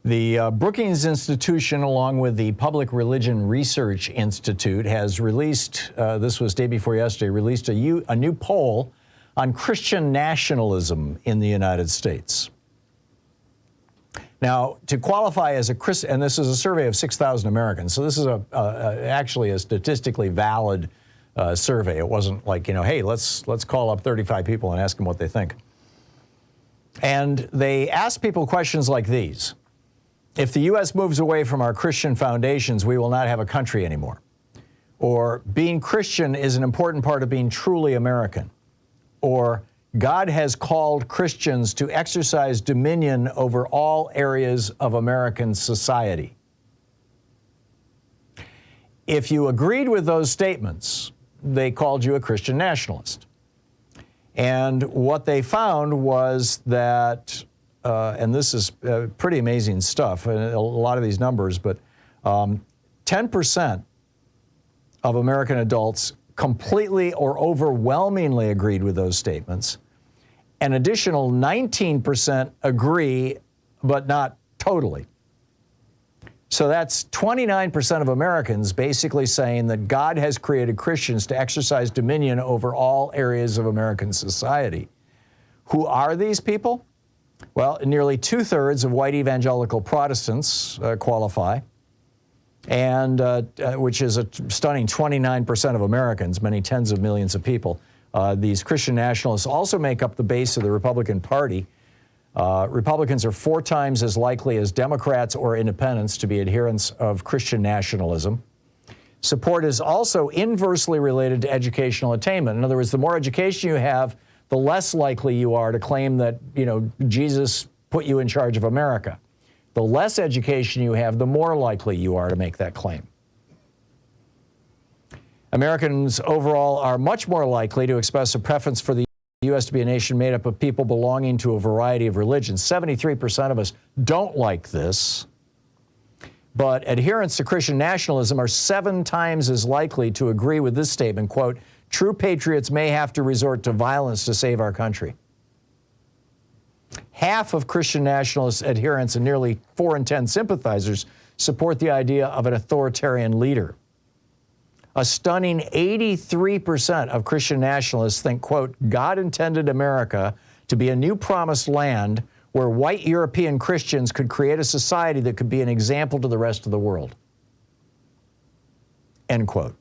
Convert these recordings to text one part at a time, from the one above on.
The Brookings Institution, along with the Public Religion Research Institute, has released, this was day before yesterday, released a new poll on Christian nationalism in the United States. Now, to qualify as a Christian, and this is a survey of 6,000 Americans, so this is actually a statistically valid survey. It wasn't like, you know, hey, let's call up 35 people and ask them what they think. And they asked people questions like these. If the U.S. moves away from our Christian foundations, we will not have a country anymore. Or being Christian is an important part of being truly American. Or God has called Christians to exercise dominion over all areas of American society. If you agreed with those statements, they called you a Christian nationalist. And what they found was that, and this is pretty amazing stuff, a lot of these numbers, but 10% of American adults completely or overwhelmingly agreed with those statements. An additional 19% agree, but not totally. So that's 29% of Americans basically saying that God has created Christians to exercise dominion over all areas of American society. Who are these people? Well, nearly 2/3 of white evangelical Protestants qualify, and which is a stunning 29% of Americans, many tens of millions of people. These Christian nationalists also make up the base of the Republican Party. Republicans are 4 times as likely as Democrats or independents to be adherents of Christian nationalism. Support is also inversely related to educational attainment. In other words, the more education you have, the less likely you are to claim that, you know, Jesus put you in charge of America. The less education you have, the more likely you are to make that claim. Americans overall are much more likely to express a preference for the U.S. to be a nation made up of people belonging to a variety of religions. 73% of us don't like this, but adherents to Christian nationalism are 7 times as likely to agree with this statement, quote, "True patriots may have to resort to violence to save our country." Half of Christian nationalist adherents and nearly 4 in 10 sympathizers support the idea of an authoritarian leader. A stunning 83% of Christian nationalists think, quote, "God intended America to be a new promised land where white European Christians could create a society that could be an example to the rest of the world." End quote.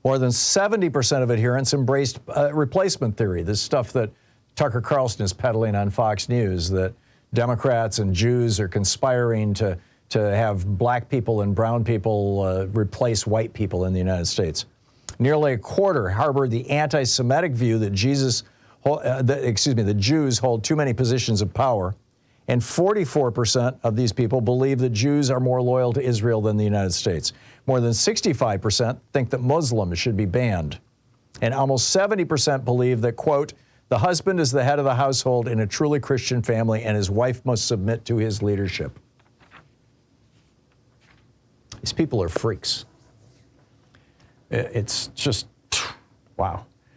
More than 70% of adherents embraced replacement theory, this stuff that Tucker Carlson is peddling on Fox News, that Democrats and Jews are conspiring to have black people and brown people replace white people in the United States. Nearly a quarter harbored the anti-Semitic view that the Jews hold too many positions of power, and 44% of these people believe that Jews are more loyal to Israel than the United States. More than 65% think that Muslims should be banned, and almost 70% believe that, quote, "The husband is the head of the household in a truly Christian family, and his wife must submit to his leadership." These people are freaks. It's just, wow.